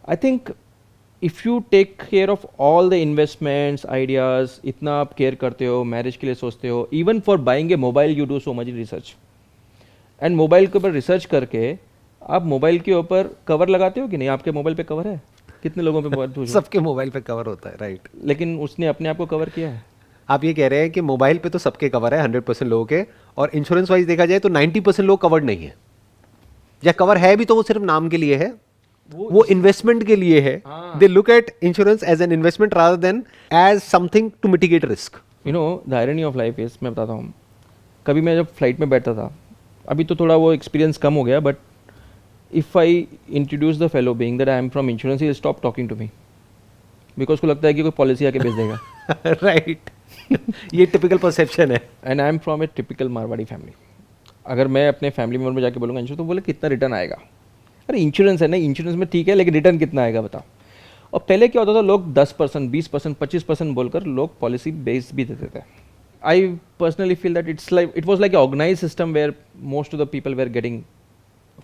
I think if you take care of all the investments ideas, इतना आप care करते हो, मैरिज के लिए सोचते हो, even for buying A mobile you do so much research, and mobile के ऊपर रिसर्च करके आप मोबाइल के ऊपर कवर लगाते हो कि नहीं? आपके मोबाइल पे कवर है? कितने लोगों पे मोबाइल पूछो? सबके मोबाइल पे कवर होता है, राइट। लेकिन उसने अपने आप को कवर किया है? आप ये कह रहे हैं कि मोबाइल पे तो सबके कवर है 100% लोगों के, और इंश्योरेंस वाइज देखा जाए तो 90% लोग कवर्ड नहीं है, या कवर है भी तो वो सिर्फ नाम के लिए है, वो इन्वेस्टमेंट के लिए है। They look at insurance as an investment rather than as something to mitigate risk. You know the irony of life is, मैं बताता हूँ, कभी मैं जब फ्लाइट में बैठता था, अभी तो थोड़ा वो एक्सपीरियंस कम हो गया, but if I introduce the fellow being that I am from insurance, he stop talking to me, because उसको लगता है कि कोई पॉलिसी आके भेज देगा। राइट ये टिपिकल परसेप्शन है। And I am from A typical Marwari family. अगर मैं अपने फैमिली मेम्बर में जाके बोलूँगा इंश्योरेंस, तो बोले कितना रिटर्न आएगा? अरे इंश्योरेंस है ना, इंश्योरेंस में ठीक है, लेकिन रिटर्न कितना आएगा बताओ। और पहले क्या होता था, लोग 10%, 20%, 25% बोलकर लोग पॉलिसी बेस भी देते थे। I personally feel that it was like organise system where most of the people were getting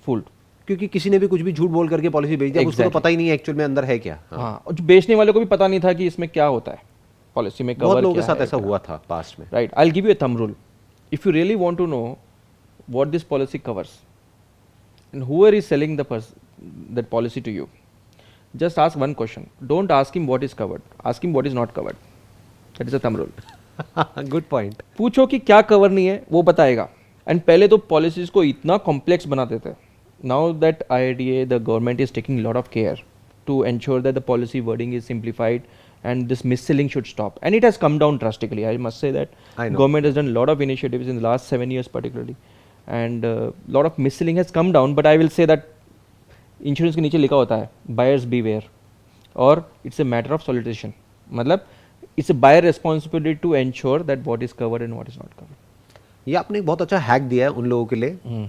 fooled, क्योंकि किसी ने भी कुछ भी झूठ बोल करके पॉलिसी भेज दिया, उसको तो पता ही नहीं है एक्चुअल में अंदर है क्या। हाँ, और जो बेचने वाले को भी पता नहीं था कि इसमें क्या होता है, पॉलिसी में कवर बहुत लोगों के क्या साथ है, ऐसा क्या। हुआ था पास्ट में। Right, I will give you a thumb rule. If you really want to know what this policy covers and whoever is selling that policy to you, just ask one question. Don't ask him what is covered, ask him what is not covered. That is a thumb rule. Good point. पूछो कि क्या cover नहीं है, वो बताएगा। And पहले तो policies को इतना कॉम्प्लेक्स बनाते थे। Now that IRDA, the government is taking lot of care to ensure that the policy wording is simplified and this mis-selling should stop, and it has come down drastically. I must say that government has done a lot of initiatives in the last 7 years particularly, and lot of mis-selling has come down. But I will say that insurance के नीचे लिखा होता है buyers beware, और it's a matter of solicitation, मतलब it's a buyer responsibility to ensure that what is covered and what is not covered. ये आपने एक बहुत अच्छा हैक दिया है उन लोगों के लिए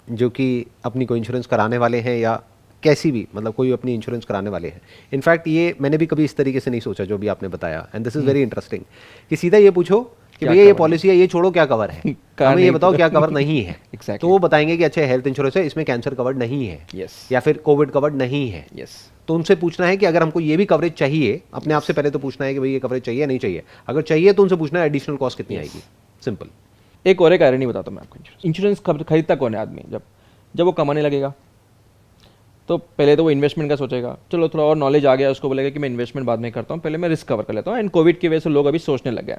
जो कि अपनी कोई इंश्योरेंस कराने वाले हैं, या कैसी भी, मतलब कोई अपनी इंश्योरेंस कराने वाले हैं। इनफैक्ट ये मैंने भी कभी इस तरीके से नहीं सोचा जो भी आपने बताया, and this is very interesting, कि सीधा ये पूछो कि भैया ये पॉलिसी है, ये छोड़ो क्या कवर है, हमें ये बताओ क्या कवर नहीं है। Exactly. तो वो बताएंगे कि अच्छा हेल्थ इंश्योरेंस है, इसमें कैंसर कवर्ड नहीं है, Yes. या फिर कोविड कवर्ड नहीं है। Yes. तो उनसे पूछना है कि अगर हमको ये भी कवरेज चाहिए, अपने आप से पहले तो पूछना है कि भाई ये कवरेज चाहिए या नहीं चाहिए। अगर चाहिए तो उनसे पूछना है एडिशनल कॉस्ट कितनी आएगी। सिंपल। एक और एक आयरनी बताता हूँ मैं आपको। इंश्योरेंस खरीदता कौन है आदमी? जब वो कमाने लगेगा, तो पहले तो वो इन्वेस्टमेंट का सोचेगा, चलो थोड़ा और नॉलेज आ गया, उसको बोलेगा कि मैं इन्वेस्टमेंट बाद में करता हूँ, पहले मैं रिस्क कवर कर लेता हूँ। एंड कोविड की वजह से लोग अभी सोचने लग गए,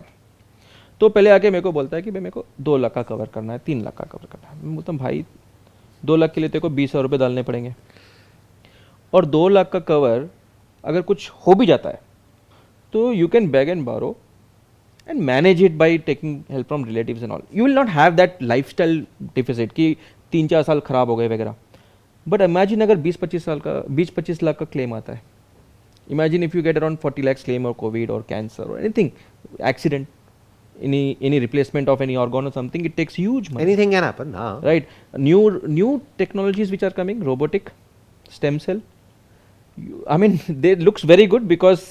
तो पहले आके मेरे को बोलता है कि भाई मेरे को 2 लाख का कवर करना है, 3 लाख का कवर करना है। मैं बोलता हूँ भाई 2 लाख के लिए तेरे को 20,000 रुपये डालने पड़ेंगे, और 2 लाख का कवर अगर कुछ हो भी जाता है तो यू कैन बैग एंड बारो and manage it by taking help from relatives and all. You will not have that lifestyle deficit कि 3-4 साल खराब हो गए वगैरह। बट इमेजिन अगर 20-25 लाख का क्लेम आता है, imagine if you get around 40 lakhs claim or COVID or cancer or anything, accident, any replacement of any organ or something, it takes huge money. Anything can happen. Right. New technologies which are coming, robotic, stem cell, I mean they looks very good because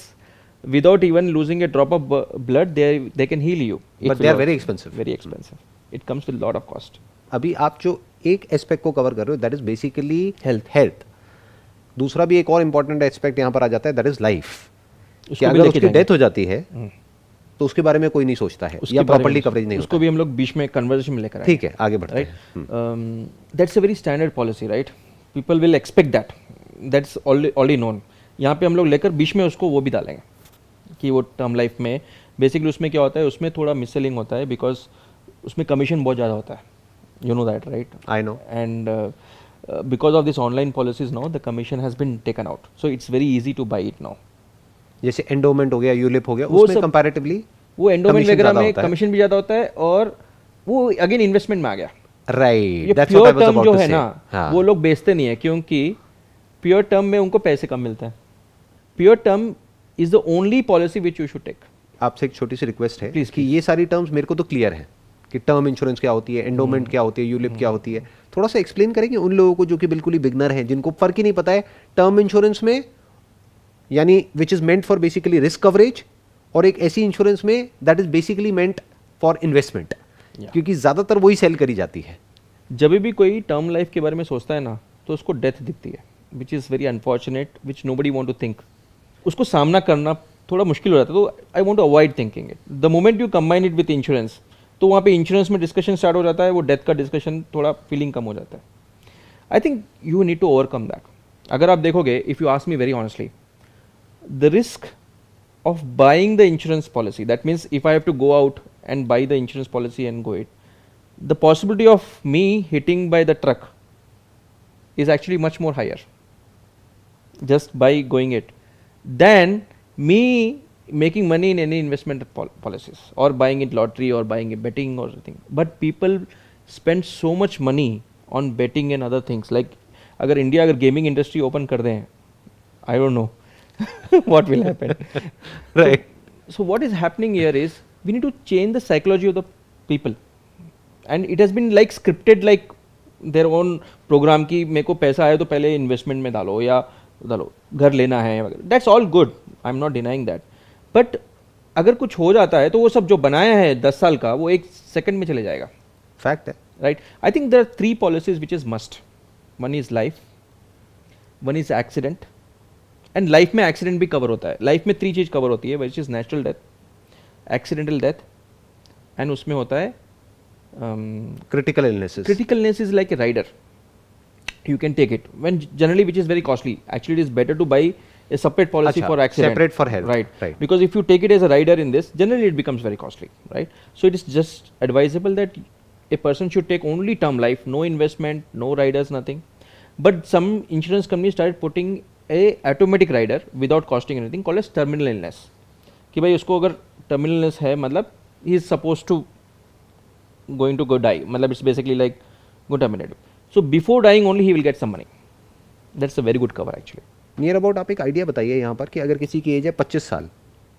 without even losing a drop of blood they can heal you. But they are very expensive. Very expensive. It comes with lot of cost. अभी आप जो एक aspect को cover कर रहे हो that is basically health. दूसरा भी एक और इम्पोर्टेंट एस्पेक्ट यहाँ पर आ जाता है, दैट इज लाइफ। कि अगर उसकी डेथ हो जाती है तो उसके बारे में कोई नहीं सोचता है, या प्रॉपर्ली कवरेज नहीं उसको भी हम लोग बीच में कन्वर्सेशन में लेकर आए। ठीक है, आगे बढ़ते हैं। That's a very standard policy, right? People will expect that, that's already known. यहाँ पे हम लोग लेकर बीच में उसको वो भी डालेंगे कि वो टर्म लाइफ में बेसिकली उसमें क्या होता है, उसमें थोड़ा मिससेलिंग होता है, बिकॉज उसमें कमीशन बहुत ज़्यादा होता है। You know that, right? I know. And because of this online policies now, the commission has been taken out. So it's very easy to buy it now. जैसे एंडोमेंट हो गया, यूलिप हो गया, उसमें कंपैरेटिवली वो एंडोमेंट वगैरह में commission भी ज़्यादा होता है, और वो अगेन इन्वेस्टमेंट में आ गया। राइट, ये प्योर टर्म जो है ना, वो लोग बेचते नहीं है, क्योंकि प्योर टर्म में उनको पैसे कम मिलते हैं। Pure term is the only policy which you should take. आपसे एक छोटी सी रिक्वेस्ट है प्लीज कि ये सारी टर्म्स मेरे को तो क्लियर है कि टर्म इंश्योरेंस क्या होती है, एंडोमेंट क्या होती है, यूलिप क्या होती है। थोड़ा सा एक्सप्लेन करेंगे उन लोगों को जो कि बिल्कुल ही बिगनर हैं, जिनको फर्क ही नहीं पता है टर्म इंश्योरेंस में, यानी which is meant for basically risk coverage, और एक ऐसी इंश्योरेंस में that is basically meant for investment, क्योंकि ज्यादातर वही सेल करी जाती है। जब भी कोई टर्म लाइफ के बारे में सोचता है ना, तो उसको डेथ दिखती है। Which is very unfortunate, which nobody want to think, उसको सामना करना थोड़ा मुश्किल हो जाता है. तो I want to avoid thinking it. The moment you combine it with insurance, तो वहाँ पे इंश्योरेंस में डिस्कशन स्टार्ट हो जाता है, वो डेथ का डिस्कशन थोड़ा फीलिंग कम हो जाता है. I think you need to overcome that. अगर आप देखोगे, if you ask me very honestly, the risk of buying the insurance policy, that means if I have to go out and buy the insurance policy and go it, the possibility of me hitting by the truck is actually much more higher just by going it than me making money in any investment policies or buying it lottery or buying it betting or something. But people spend so much money on betting and other things. Like अगर India अगर gaming industry open कर दें, I don't know what will happen. Right. So what is happening here is we need to change the psychology of the people, and it has been like scripted, like their own program की मेरे को पैसा आया तो पहले investment में डालो या डालो, घर लेना है वगैरह. That's all good. I'm not denying that. But अगर कुछ हो जाता है तो वो सब जो बनाया है 10 साल का वो एक सेकंड में चले जाएगा. फैक्ट है. Right? I think there are 3 policies which is must. One is life, one is accident, and life में एक्सीडेंट भी कवर होता है. लाइफ में 3 चीज़ कवर होती है, which is natural death, accidental death, and उसमें होता है critical illnesses. Critical illness is like a rider, you can take it when generally which is very costly. Actually it is better to buy a separate policy for accident, separate for health, right? Because if you take it as a rider in this, generally it becomes very costly, right? So it is just advisable that a person should take only term life, no investment, no riders, nothing. But some insurance companies started putting a automatic rider without costing anything called as terminal illness. कि भाई उसको अगर terminal illness है, मतलब he is supposed to going to go die, मतलब it's basically like go terminated. So before dying only he will get some money. That's a very good cover actually. Near about आप एक idea बताइए यहाँ पर कि अगर किसी की एज है 25 साल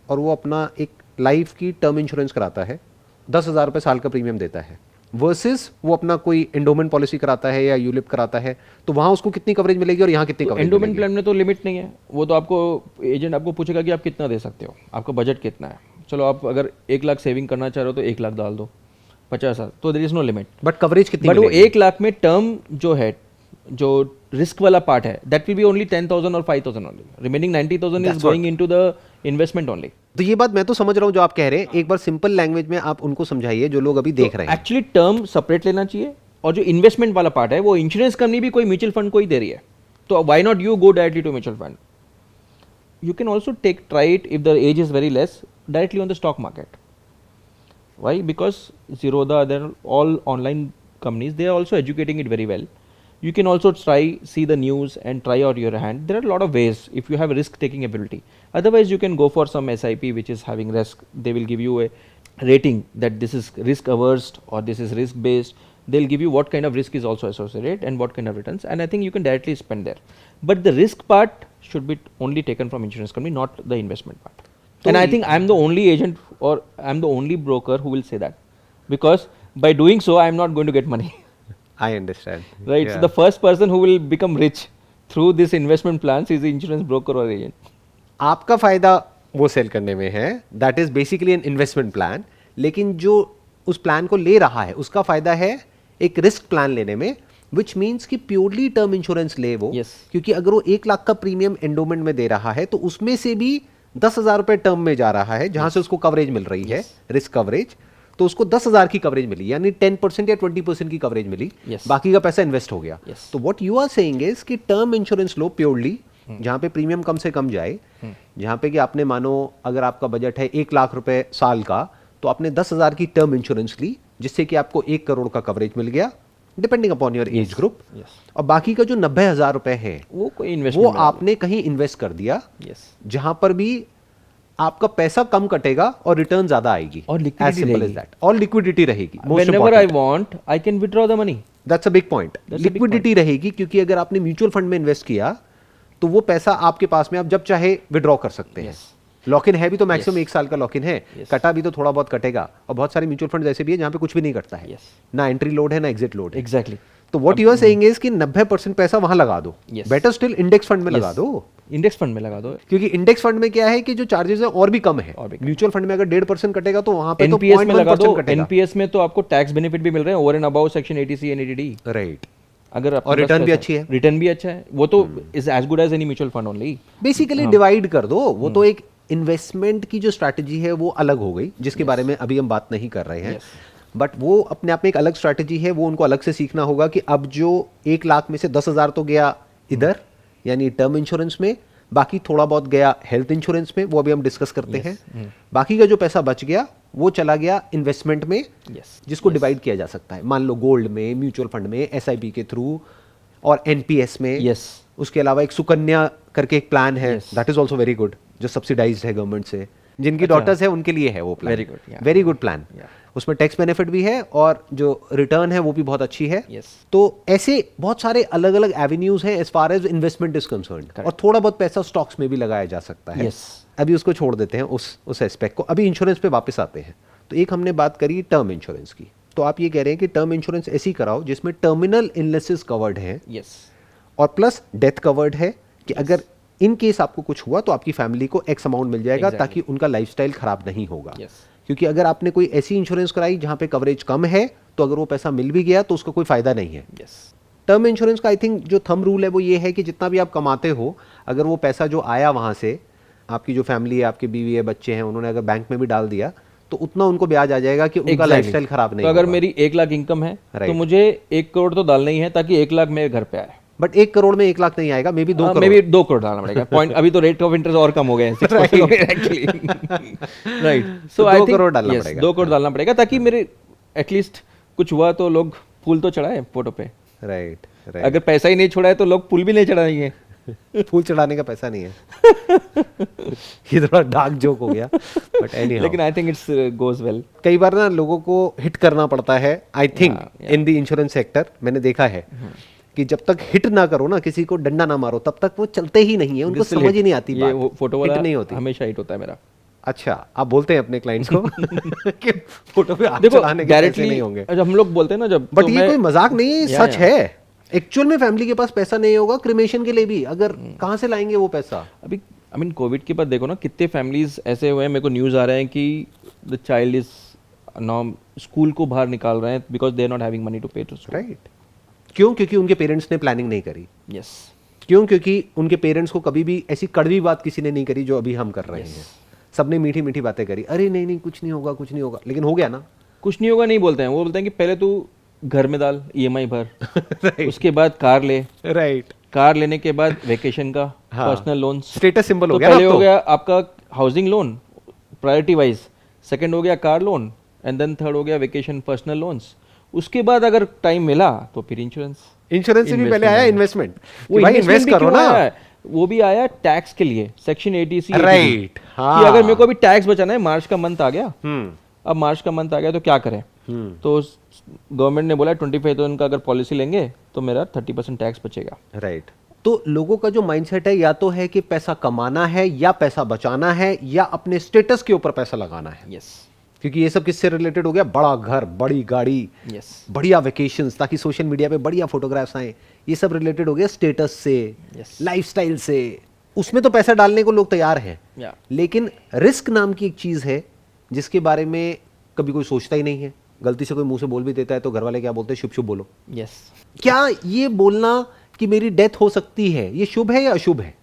और वो अपना एक लाइफ की टर्म इंश्योरेंस कराता है, 10,000 रुपये साल का प्रीमियम देता है, वर्सेस वो अपना कोई एंडोमेंट पॉलिसी कराता है या यूलिप कराता है, तो वहाँ उसको कितनी कवरेज मिलेगी और यहाँ कितनी कवरेज मिलेगी? एंडोमेंट प्लान में तो लिमिट नहीं है, वो तो आपको एजेंट आपको पूछेगा कि आप कितना दे सकते हो, आपका बजट कितना है. चलो आप अगर 1 लाख सेविंग करना चाह रहे हो तो 1 लाख डाल दो, 50,000, तो there is no limit. But coverage कितनी बट वो मिलेगी? 1 लाख में टर्म जो है, जो रिस्क वाला पार्ट है, दैट विल बी ओनली 10,000 और 5,000 only. Remaining 90,000 is going into the investment only. तो ये बात मैं तो समझ रहा हूँ जो आप कह रहे हैं, एक बार सिंपल लैंग्वेज में आप उनको समझाइए जो लोग अभी देख रहे हैं. एक्चुअली टर्म सेपरेट लेना चाहिए, और जो इन्वेस्टमेंट वाला पार्ट है वो इंश्योरेंस कंपनी भी कोई म्यूचुअल फंड को ही दे रही है, तो why not you go directly to mutual fund. You can also take try it if the age is very less directly on the stock market. Why? Because Zerodha, they're all online companies, they are also educating it very well. You can also try, see the news and try out your hand. There are a lot of ways if you have risk taking ability. Otherwise you can go for some SIP which is having risk. They will give you a rating that this is risk averse or this is risk based. They'll give you what kind of risk is also associated and what kind of returns, and I think you can directly spend there. But the risk part should be only taken from insurance company, not the investment part. And I think I'm the only agent or I'm the only broker who will say that, because by doing so I'm not going to get money. I understand. Right? Yeah. So the first person who will become rich through this investment plans is the insurance broker or agent. आपका फायदा वो cell करने में है, that is basically an investment plan, लेकिन जो उस plan को ले रहा है उसका फायदा है एक रिस्क प्लान लेने में, विच मीन्स कि प्योरली टर्म इंश्योरेंस ले वो. Yes. क्योंकि अगर वो 1 लाख का प्रीमियम एंडोमेंट में दे रहा है तो उसमें से भी 10,000 रुपए टर्म में जा रहा है, जहां से उसको कवरेज मिल रही है, रिस्क कवरेज, तो उसको 10,000 की कवरेज मिली, यानी 10% या 20% की कवरेज मिली. Yes. बाकी का पैसा इन्वेस्ट हो गया. Yes. तो what you are saying is कि टर्म इंश्योरेंस लो प्योरली, जहां पे प्रीमियम कम से कम जाए, जहां पे कि आपने मानो अगर आपका बजट है 1 लाख रुपए साल का, तो आपने 10,000 की टर्म इंश्योरेंस ली, जिससे कि आपको 1 करोड़ का कवरेज मिल गया, depending upon your age group. और बाकी का जो 90,000 रुपए है वो कोई वो इन्वेस्टमेंट आपने कहीं इन्वेस्ट कर दिया, Yes. जहां पर भी आपका पैसा कम कटेगा और रिटर्न ज्यादा आएगी, और liquidity रहेगी. और लिक्विडिटी रहेगी. Whenever I want, I can withdraw the money. That's a big point. That's a big liquidity रहेगी, क्योंकि अगर आपने म्यूचुअल फंड में इन्वेस्ट किया तो वो पैसा आपके पास में आप जब चाहे विड्रॉ कर सकते हैं. Yes. लॉक इन है भी तो मैक्सिमम Yes. 1 साल का लॉक इन है, Yes. कटा भी तो थोड़ा बहुत कटेगा. और बहुत सारे म्यूचुअल फंड ऐसे भी है जहां पे कुछ भी नहीं कटता है, Yes. ना एंट्री लोड है ना एग्जिट लोड है. Exactly. तो what you are saying is कि 90% पैसा वहां लगा दो. Yes. Better still index fund में लगा Yes. दो, इंडेक्स फंड में लगा दो. क्योंकि इंडेक्स फंड में क्या है कि जो चार्जेस है और भी कम है. और भी कम. म्यूचुअल फंड में अगर 1.5% कटेगा तो वहां पे तो एनपीएस में लगा दो. 0.1% कटेगा. एनपीएस में तो आपको टैक्स बेनिफिट भी मिल रहे हैं over and about section 80C and 80D. Right. अगर और रिटर्न भी अच्छी है। रिटर्न भी अच्छा है, वो तो is as good as any mutual fund only. Basically divide कर दो, वो तो एक इन्वेस्टमेंट की जो स्ट्रैटेजी है वो अलग हो गई, जिसके बारे में अभी हम बात नहीं कर रहे हैं। बट वो अपने आप में एक अलग स्ट्रैटेजी है, वो उनको अलग से सीखना होगा कि अब जो 1 लाख में से 10,000 तो गया इधर यानी टर्म इंश्योरेंस में, बाकी थोड़ा बहुत गया हेल्थ इंश्योरेंस में, वो अभी हम डिस्कस करते हैं। बाकी का जो पैसा बच गया वो चला गया इन्वेस्टमेंट में, जिसको डिवाइड किया जा सकता है, मान लो गोल्ड में, म्यूचुअल फंड में, एसआईपी के थ्रू और एनपीएस में। उसके अलावा एक सुकन्या करके एक प्लान है, that is also very good, जो सब्सिडाइज्ड है गवर्नमेंट से, जिनकी डॉटर्स है उनके लिए है वो प्लान। Very good plan. उसमें टैक्स बेनिफिट भी है और जो रिटर्न है वो भी बहुत अच्छी है। तो ऐसे बहुत सारे अलग अलग एवेन्यूज हैं as far as investment is concerned, और थोड़ा बहुत पैसा स्टॉक्स में भी लगाया जा सकता है। अभी उसको छोड़ देते हैं उस एस्पेक्ट को, अभी इंश्योरेंस पे वापस आते हैं। तो एक हमने बात करी टर्म इंश्योरेंस की, तो आप ये कह रहे हैं कि टर्म इंश्योरेंस ऐसी कराओ जिसमें टर्मिनल इलनेसेस कवर्ड हैं और प्लस डेथ कवर्ड है, कि अगर इन केस आपको कुछ हुआ तो आपकी फैमिली को एक्स अमाउंट मिल जाएगा, ताकि उनका लाइफस्टाइल खराब नहीं होगा। क्योंकि अगर आपने कोई ऐसी इंश्योरेंस कराई जहां पे कवरेज कम है, तो अगर वो पैसा मिल भी गया तो उसका कोई फायदा नहीं है। टर्म इंश्योरेंस का आई थिंक जो थंब रूल है वो ये है कि जितना भी आप कमाते हो, अगर वो पैसा जो आया वहां से, आपकी जो फैमिली है, आपकी बीवी है, बच्चे हैं, उन्होंने अगर बैंक में भी डाल दिया तो उतना उनको ब्याज आ जाएगा कि उनका लाइफस्टाइल खराब नहीं होगा। तो अगर मेरी 1 लाख इनकम है तो मुझे 1 करोड़ तो डालना ही है, ताकि 1 लाख मेरे घर पे आए। बट 1 करोड़ में 1 लाख नहीं आएगा, may be 2 crore. May be 2 crore डालना पड़ेगा। पॉइंट अभी तो रेट ऑफ इंटरेस्ट और कम हो गए हैं, 6% हो गए एक्चुअली। राइट, सो 2 करोड़ डालना पड़ेगा। 2 करोड़ डालना पड़ेगा, ताकि मेरे एटलीस्ट कुछ हुआ तो लोग फूल तो चढ़ाए फोटो पे। राइट। अगर पैसा ही नहीं छोड़ा है तो लोग फूल भी नहीं चढ़ाएंगे। फूल चढ़ाने का पैसा नहीं है। ये थोड़ा डार्क जोक हो गया, बट एनीहाउ, लेकिन I think it's goes well. कई बार ना लोगों को हिट करना पड़ता है, I think in the insurance sector मैंने देखा है कि जब तक हिट ना करो ना, किसी को डंडा ना मारो, तब तक वो चलते ही नहीं है, उनको समझ ही नहीं आती बात। ये फोटो वाला हिट नहीं होती, हमेशा हिट होता है मेरा। अच्छा, आप बोलते हैं अपने क्लाइंट्स को कि फोटो पे हाथ चलाने के पैसे नहीं होंगे। जब हम लोग बोलते हैं ना, जब बट ये कोई मजाक नहीं, सच है। एक्चुअल में फैमिली के पास पैसा नहीं होगा क्रिमेशन के लिए भी, अगर कहां से लाएंगे वो पैसा? अभी आई मीन कोविड के बाद देखो ना, कितने फैमिलीज ऐसे हुए हैं, मेरे को न्यूज़ आ रहा है कि the child is now school को बाहर निकाल रहे हैं because they are not having money to pay to school. Right. क्यों? क्योंकि उनके पेरेंट्स ने प्लानिंग नहीं करी। यस। क्यों? क्योंकि उनके पेरेंट्स को कभी भी ऐसी कड़वी बात किसी ने नहीं करी जो अभी हम कर रहे हैं। सबने मीठी मीठी बातें करी, अरे नहीं नहीं कुछ नहीं होगा, कुछ नहीं होगा, लेकिन हो गया ना। कुछ नहीं होगा नहीं बोलते हैं, वो बोलते हैं कि पहले तू घर में डाल, EMI भर, उसके बाद कार ले। राइट। कार लेने के बाद वेकेशन का, पर्सनल लोन, स्टेटस सिंबल हो गया। पहले हो गया आपका housing loan priority wise, second हो गया car loan, and then third हो गया वेकेशन पर्सनल लोन्स। उसके बाद अगर टाइम मिला तो फिर इंश्योरेंस से भी पहले आया इन्वेस्टमेंट। वो भाई इन्वेस्ट करो ना, वो भी आया टैक्स के लिए, सेक्शन 80C। राइट। कि अगर मेरे को अभी टैक्स बचाना है, मार्च का मंथ आ गया, अब मार्च का मंथ आ गया तो क्या करें? तो गवर्नमेंट ने बोला 25,000 का अगर पॉलिसी लेंगे तो मेरा 30% टैक्स बचेगा। राइट। तो लोगों का जो माइंडसेट है, या तो है कि पैसा कमाना है, या पैसा बचाना है, या अपने स्टेटस के ऊपर पैसा लगाना है। यस। क्योंकि ये सब किससे रिलेटेड हो गया? बड़ा घर, बड़ी गाड़ी, बढ़िया वेकेशंस, ताकि सोशल मीडिया पे बढ़िया फोटोग्राफ्स आए, ये सब रिलेटेड हो गया स्टेटस से, लाइफस्टाइल से। उसमें तो पैसा डालने को लोग तैयार हैं, लेकिन रिस्क नाम की एक चीज है जिसके बारे में कभी कोई सोचता ही नहीं है। गलती से कोई मुंह से बोल भी देता है तो घर वाले क्या बोलते हैं? शुभ शुभ बोलो। क्या ये बोलना कि मेरी डेथ हो सकती है, ये शुभ है या अशुभ है?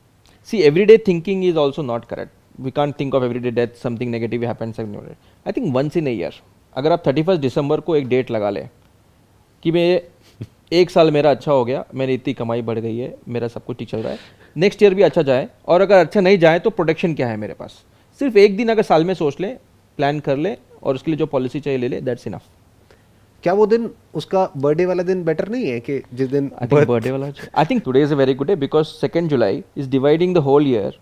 See, everyday thinking is also not correct. We can't think of everyday death, something negative happens. I think once in a year, अगर आप 31 दिसंबर को एक डेट लगा ले कि मैं 1 साल मेरा अच्छा हो गया, मेरी इतनी कमाई बढ़ गई है, मेरा सब कुछ ठीक चल रहा है, नेक्स्ट ईयर भी अच्छा जाए, और अगर अच्छा नहीं जाए तो प्रोटेक्शन क्या है मेरे पास? सिर्फ एक दिन अगर साल में सोच ले, प्लान कर ले, और उसके लिए जो पॉलिसी चाहिए ले ले, दैट्स इनफ। क्या वो दिन, उसका बर्थडे वाला दिन बेटर नहीं है कि जिस दिन बर्थडे वाला? I think today is a very good day because 2 July is dividing the whole year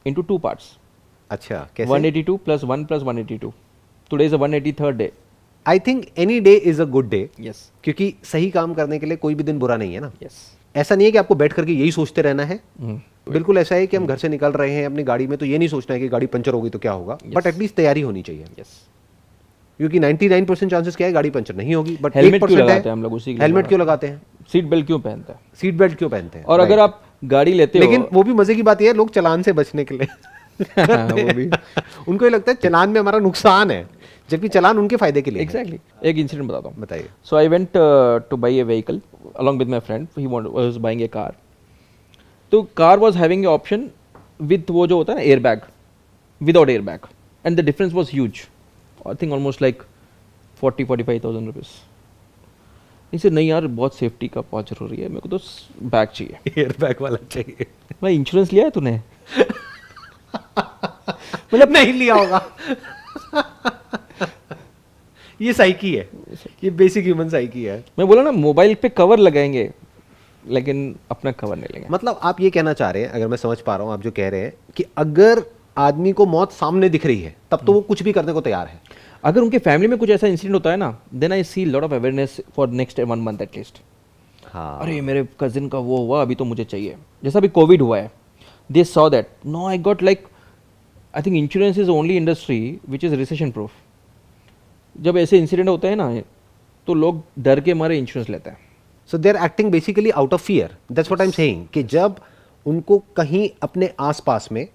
into 2 parts. अच्छा, कैसे? 182 + 1 + 182। Today is a 183rd day. I think any day is a good day. Yes. क्योंकि सही काम करने के लिए कोई भी दिन बुरा नहीं है ना। यस। ऐसा नहीं है कि आपको बैठ करके यही सोचते रहना है। बिल्कुल ऐसा है कि हम घर से निकल रहे हैं अपनी गाड़ी में, तो ये नहीं सोचना है कि गाड़ी पंचर होगी तो क्या होगा, बट एटलीस्ट तैयारी होनी चाहिए। यस। क्योंकि 99% चांसेस क्या है, गाड़ी पंचर नहीं होगी, बट हेलमेट क्यों लगाते हैं हम लोग? उसी हेलमेट क्यों लगाते हैं? सीट बेल्ट क्यों पहनते हैं? सीट बेल्ट क्यों पहनते हैं? और अगर आप गाड़ी लेते हो, लेकिन वो भी मजे की बात ये है, लोग चालान से बचने के लिए वो भी उनको ये लगता है चालान में हमारा नुकसान है, जबकि चालान उनके फायदे के लिए है। एग्जैक्टली एक इंसिडेंट बताता हूँ. बताइए। So I went to buy a vehicle along with my friend. He was buying a car. तो car was having a option with वो जो होता है ना airbag, without airbag, and the difference was huge. I think almost like 40-45,000 rupees. इसे नहीं यार बहुत सेफ्टी का बहुत जरूरी है, मेरे को तो बैग चाहिए. एयर बैग वाला चाहिए। भाई इंश्योरेंस लिया है तूने? मतलब नहीं लिया होगा। ये साइकी है, ये बेसिक ह्यूमन साइकी है। मैं बोला ना मोबाइल पे कवर लगाएंगे लेकिन अपना कवर नहीं लेंगे. मतलब आप ये कहना चाह रहे हैं, अगर मैं समझ पा रहा हूं आप जो कह रहे हैं, कि अगर आदमी को मौत सामने दिख रही है तब तो वो कुछ भी करने को तैयार है। अगर उनके फैमिली में कुछ ऐसा इंसिडेंट होता है ना, then I see lot of awareness for next 1 month at least. हाँ, अरे मेरे कजिन का वो हुआ, अभी तो मुझे चाहिए. जैसा अभी कोविड हुआ है, they saw that no I got like, I think insurance is only industry which is recession proof. जब ऐसे इंसिडेंट होते हैं ना तो लोग डर के मारे इंश्योरेंस लेते हैं. So they are acting basically out of fear, that's what I am saying, कि जब उनको कहीं अपने आसपास में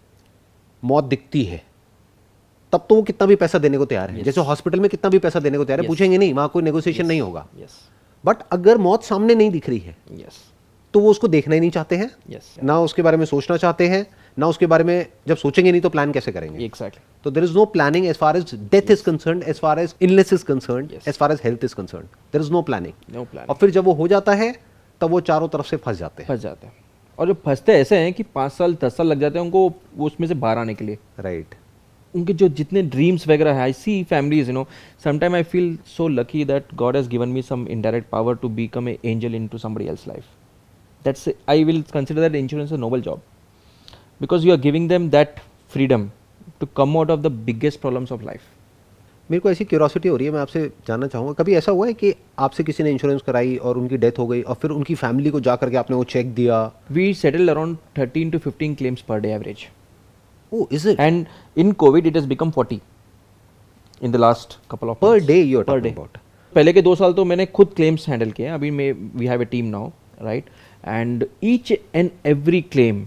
मौत दिखती है तब तो वो कितना भी पैसा देने को तैयार है. जैसे हॉस्पिटल में कितना भी पैसा देने को तैयार है, पूछेंगे नहीं, वहां कोई नेगोशिएशन नहीं होगा. यस बट अगर मौत सामने नहीं दिख रही है यस तो वो उसको देखना ही नहीं चाहते हैं, यस ना उसके बारे में सोचना चाहते हैं, ना उसके बारे में, जब सोचेंगे नहीं तो प्लान कैसे करेंगे. एग्जैक्टली. तो there is no planning as far as death is concerned, as far as illness is concerned, Yes. As far as health is concerned, there is no planning. No plan. और फिर जब वो हो जाता है तब वो चारों तरफ से फंस जाते हैं. फंस जाते हैं. और जो फंसते ऐसे हैं कि 5 साल 10 साल लग जाते हैं उनको वो उसमें से बाहर आने के लिए. राइट. उनके जो जितने ड्रीम्स वगैरह है, I see families, you know, sometime I feel so lucky that God has given me some indirect power to become a angel into somebody else life. That's, I will consider that insurance a noble job because you are giving them that freedom to come out of the biggest problems of life. मेरे को ऐसी curiosity हो रही है, मैं आपसे जानना चाहूँगा, कभी ऐसा हुआ है कि आपसे किसी ने इंश्योरेंस कराई और उनकी डेथ हो गई और फिर उनकी फैमिली को जा करके आपने वो चेक दिया? We settle around 13 to 15 claims per day average. Oh, is it? And in COVID, it has become 40 in the last couple of Per months. day you are Per talking day. about. पहले के 2 साल तो मैंने खुद claims handle किए हैं. अभी मैं we have a team now, right? And each and every claim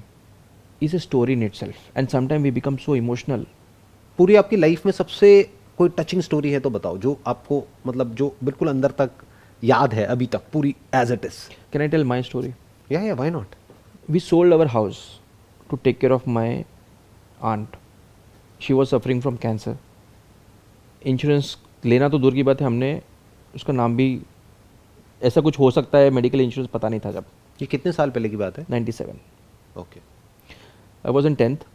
is a story in itself. And sometimes we become so emotional. पूरी आपकी लाइफ में सबसे कोई टचिंग स्टोरी है तो बताओ, जो आपको मतलब जो बिल्कुल अंदर तक याद है अभी तक पूरी as it is. Can I tell my story? या why not. We sold our house to take care of my aunt. She was suffering from cancer. Insurance लेना तो दूर की बात है, हमने उसका नाम भी, ऐसा कुछ हो सकता है मेडिकल इंश्योरेंस पता नहीं था जब. ये कितने साल पहले की बात है? 97. Okay. I was in 10th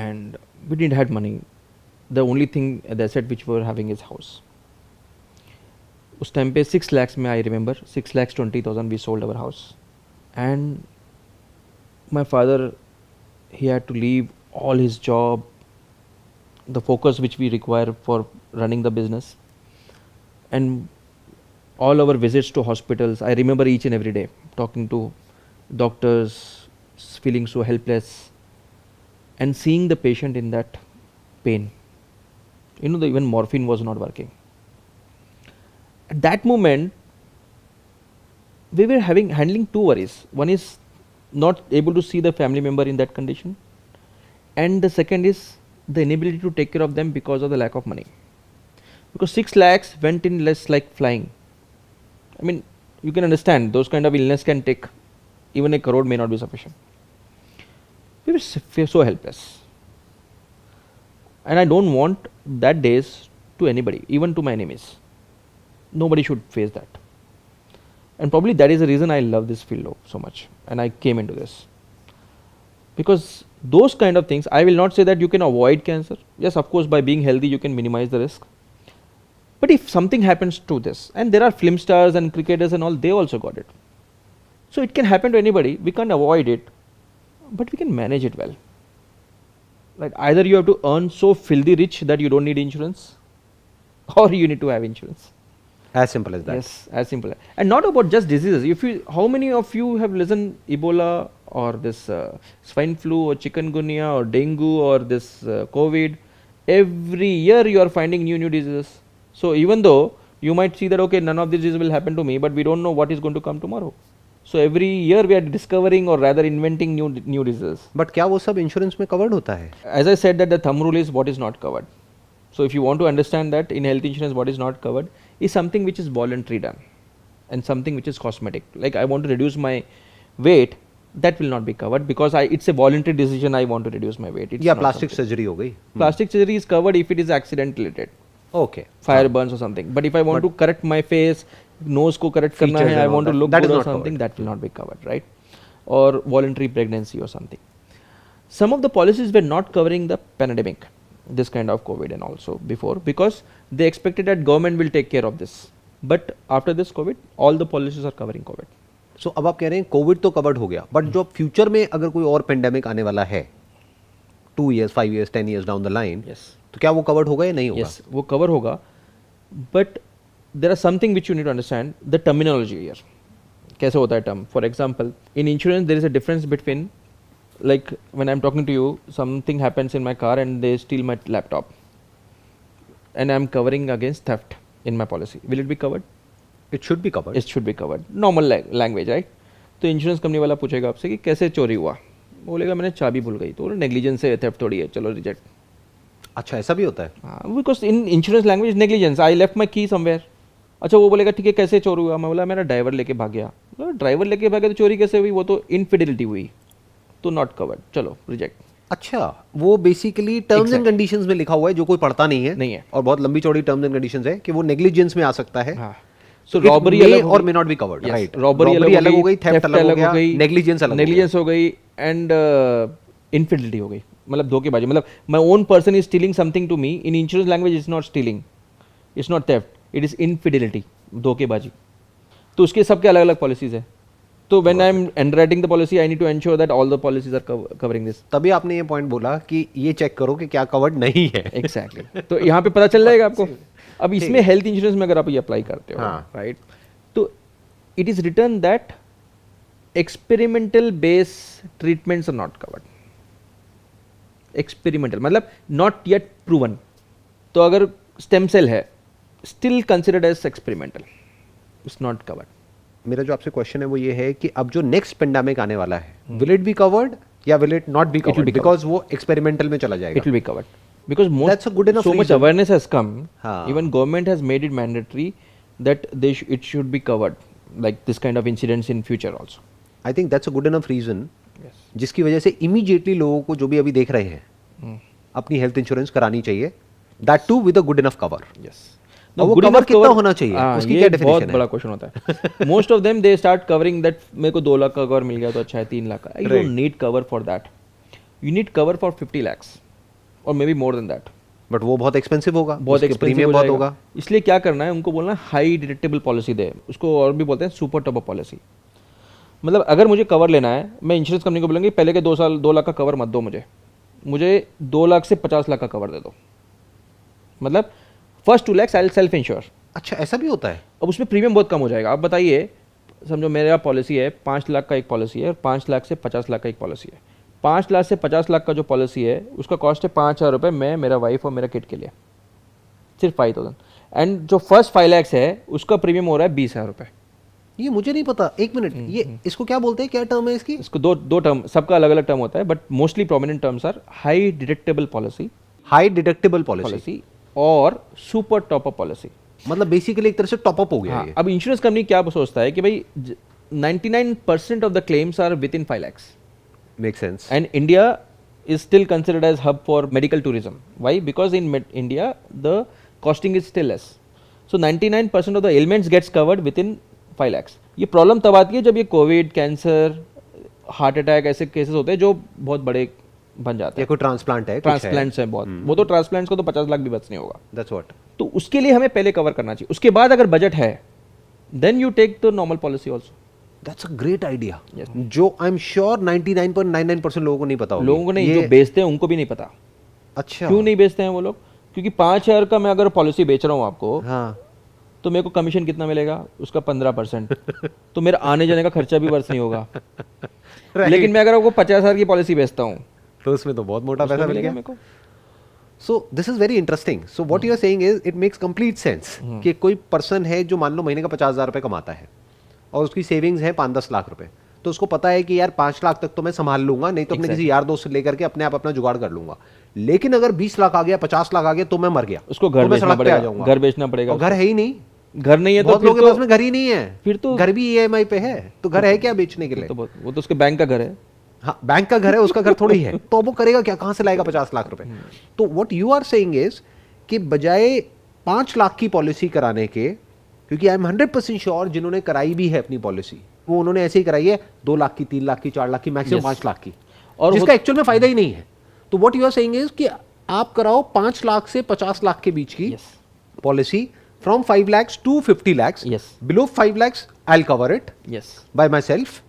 and we didn't had money. The only thing, the asset which we were having is house. उस टाइम पे 6 lakhs में, I remember 6,20,000 we sold our house. And my father, he had to leave all his job, the focus which we require for running the business, and all our visits to hospitals. I remember each and every day talking to doctors, feeling so helpless and seeing the patient in that pain. You know, even morphine was not working. At that moment, we were handling 2 worries. One is not able to see the family member in that condition, and the second is the inability to take care of them because of the lack of money. Because 6 lakhs went in less like flying. I mean, you can understand those kind of illness can take, even a crore may not be sufficient. We were so helpless. And I don't want that days to anybody, even to my enemies. Nobody should face that. And probably that is the reason I love this field so much and I came into this. Because those kind of things, I will not say that you can avoid cancer. Yes, of course, by being healthy, you can minimize the risk. But if something happens to this, and there are film stars and cricketers and all, they also got it. So it can happen to anybody. We can't avoid it, but we can manage it well. Like either you have to earn so filthy rich that you don't need insurance, or you need to have insurance. As simple as that. Yes, as simple. And not about just diseases. If you, how many of you have listened Ebola or this swine flu or chikungunya or dengue or this COVID? Every year you are finding new diseases. So even though you might see that okay, none of these diseases will happen to me, but we don't know what is going to come tomorrow. So every year we are discovering or rather inventing new diseases. But क्या वो सब insurance में covered होता है? As I said that the thumb rule is what is not covered. So if you want to understand that in health insurance, what is not covered is something which is voluntary done, and something which is cosmetic. Like I want to reduce my weight, that will not be covered because it's a voluntary decision. I want to reduce my weight. It's या not plastic something. Surgery हो गई. Plastic surgery is covered if it is accident related, okay. fire burns or something. But if I want to correct my face, nose को correct करना Features है, I and all want to that, look that is good or not something, covered. that will not be covered, right? Or voluntary pregnancy or something. Some of the policies were not covering the pandemic, this kind of COVID and also before, because they expected that government will take care of this. But after this COVID, all the policies are covering COVID. सो अब आप कह रहे हैं Covid तो covered हो गया, but जो future में अगर कोई और पेंडेमिक आने वाला है 2 years, 5 years, 10 years down the line, Yes. तो क्या वो कवर्ड होगा या नहीं होगा? Yes, वो cover होगा. But there are something which you need to understand, the terminology here. कैसे होता है term? For example, in insurance there is a difference between, like when I'm talking to you, something happens in my car and they steal my laptop, and I'm covering against theft in my policy. Will it be covered? It should be covered. It should be covered. Normal language, right? तो insurance company वाला पूछेगा आपसे कि कैसे चोरी हुआ, बोलेगा मैंने चाबी भूल गई, तो नेग्लिजेंस है, थेफ्ट थोड़ी है, चलो रिजेक्ट. अच्छा, ऐसा भी होता है? Because in insurance language negligence, I left my की समवेयर. अच्छा, वो बोलेगा ठीक है कैसे चोरी हुआ, मैं बोला मेरा ड्राइवर लेके भाग गया. ड्राइवर लेके भागे तो चोरी कैसे हुई, वो तो इनफिडेलिटी हुई, तो नॉट कवर्ड, चलो रिजेक्ट. अच्छा, वो बेसिकली टर्म्स एंड कंडीशंस में लिखा हुआ है जो कोई पढ़ता नहीं है. नहीं है. और बहुत लंबी चौड़ी टर्म्स एंड कंडीशंस है कि वो नेग्लिजेंस में आ सकता है. हाँ. सो रॉबरी अलग और may not be covered, right? Robbery अलग हो गई, थेफ्ट अलग हो गई, नेग्लिजेंस अलग हो गया. नेग्लिजेंस हो गई एंड इनफिडेलिटी हो गई, मतलब धोखेबाजी. मतलब my own person is stealing something to me, in insurance language is not stealing, it's not theft, it is infidelity, धोखेबाजी. तो उसके सबके अलग अलग पॉलिसीज है. तो when I am underwriting the policy, I need to ensure that all the policies are covering this. तभी आपने ये पॉइंट बोला कि ये चेक करो कि क्या कवर्ड नहीं है. एग्जैक्टली. तो यहाँ पे पता चल जाएगा आपको. अब इसमें हेल्थ इंश्योरेंस में अगर आप ये अप्लाई करते हो, हाँ. राइट, तो it is written that experimental base treatments are not covered. Experimental मतलब नॉट येट प्रूवन. तो अगर स्टेम सेल है, still considered as experimental, it's not covered. मेरा जो आपसे क्वेश्चन है वो ये है कि अब जो नेक्स्ट पेंडेमिक आने वाला है, विल इट बी कवर्ड या will it not be covered? Because वो एक्सपेरिमेंटल में चला जाएगा. It will be covered because That's a good enough so much reason. awareness has come. हाँ. Even government has made it mandatory that it should be covered, like this kind of incidents in future also. I think that's a good enough reason Yes. जिसकी वजह से immediately लोगों को जो भी अभी देख रहे हैं अपनी हेल्थ इंश्योरेंस करानी चाहिए, that too with a good enough cover. Yes. वो good cover enough कितना cover- होना चाहिए? हाँ, उसकी ये क्या बहुत definition है? बड़ा क्वेश्चन होता है. Most of them they start covering that मेरे को 2 लाख का कवर मिल गया तो अच्छा है, 3 लाख का. You don't need cover for that. You need cover for 50 lakhs और may be more than that. But वो बहुत एक्सपेंसिव होगा, बहुत उसके एक्सपेंसिव प्रीमियम हो बहुत जाएगा. होगा. इसलिए क्या करना है, उनको बोलना हाई डिडक्टेबल पॉलिसी दे. उसको और भी बोलते हैं सुपर टॉप अप पॉलिसी. मतलब अगर मुझे कवर लेना है, मैं इंश्योरेंस कंपनी को बोलूँगी पहले के 2 लाख का कवर मत दो, मुझे 2 लाख से 50 लाख का कवर दे दो. मतलब first 2 lakhs I will self ensure. अच्छा, ऐसा भी होता है? अब उसमें प्रीमियम बहुत कम हो जाएगा. आप बताइए, समझो मेरा पॉलिसी है 5 लाख का एक पॉलिसी है और 5 लाख से 50 लाख का एक पॉलिसी है. 5 लाख से 50 लाख का जो पॉलिसी है उसका कॉस्ट है 5,000 रुपये, मैं, मेरा वाइफ और मेरा किड के लिए, सिर्फ 5,000. एंड जो फर्स्ट 5 lakhs है उसका प्रीमियम हो रहा है 20,000 रुपये. ये मुझे नहीं पता. एक मिनट, ये इसको क्या बोलते हैं, क्या टर्म है इसकी? इसको दो टर्म, सबका अलग अलग टर्म होता है, but mostly prominent terms are high deductible policy high deductible policy और सुपर टॉप अप पॉलिसी. मतलब बेसिकली एक तरह से टॉप अप हो गया हाँ, ये. अब इंश्योरेंस कंपनी क्या सोचता है कि भाई 99% of the claims are within 5 lakhs. Make sense. And India is still considered as hub for medical tourism. Why? Because in India the costing is still less. So 99% of the ailments gets covered within 5 lakhs. ये problem तब आती है जब ये Covid, cancer, heart attack ऐसे cases होते हैं जो बहुत बड़े बन जाते या हैं. कोई ट्रांसप्लांट है, ट्रांसप्लांट्स हैं बहुत, वो तो ट्रांसप्लांट्स को तो 50 लाख भी बच नहीं होगा. That's what. तो उसके लिए हमें पहले कवर करना चाहिए. उसके बाद अगर बजट है then you take the normal policy also. That's a great idea. Yes. जो आई एम श्योर 99.99% लोगों को नहीं पता होगा. लोगों को नहीं, जो बेचते हैं उनको भी नहीं पता. अच्छा, क्यों नहीं बेचते हैं वो लोग? क्योंकि 5,000 का मैं अगर पॉलिसी बेच रहा हूँ आपको, हाँ, तो मेरे को कमीशन कितना मिलेगा? उसका 15%. तो मेरा आने जाने का खर्चा भी वर्ष नहीं होगा. लेकिन मैं अगर आपको 50,000 की पॉलिसी बेचता हूँ तो उसमें तो बहुत मोटा उसमें पैसा मिल मिलेगा गया. मेरे को. So this is very interesting. So what you are saying is it makes complete sense कि कोई पर्सन है जो मान लो महीने का 50,000 रुपये कमाता है और उसकी सेविंग्स है 5-10 लाख रुपए, तो उसको पता है कि यार 5 लाख तक तो मैं संभाल लूंगा, नहीं तो अपने किसी यार दोस्त से लेकर के अपने आप अपना जुगाड़ कर लूंगा। लेकिन अगर 20 लाख आ गया, 50 लाख आ गया, तो मैं मर गया, उसको तो घर मैं बेचना सड़क पे आ पड़ेगा, जाऊंगा। घर बेचना पड़ेगा, और घर है ही नहीं, घर नहीं है तो बहुत फिर लोगों के पास में घर ही नहीं है, फिर तो घर भी ईएमआई पे है, तो घर है क्या बेचने के लिए? वो तो उसके बैंक का घर है। हाँ, बैंक का घर है, उसका घर थोड़ी है, तो वो करेगा क्या, कहां से लाएगा 50 लाख रुपए? तो what you are saying is कि बजाय 5 लाख की पॉलिसी कराने के, क्योंकि आई एम 100% श्योर जिन्होंने कराई भी है अपनी पॉलिसी, वो उन्होंने ऐसे ही कराई है 2 लाख की, 3 लाख की, 4 लाख की, मैक्सिमम 5 लाख की, और जिसका एक्चुअल में फायदा ही नहीं है। तो what you are saying is कि आप कराओ 5 लाख से 50 लाख के बीच की policy, from 5 lakhs to 50 lakhs, below 5 lakhs I'll cover it by myself,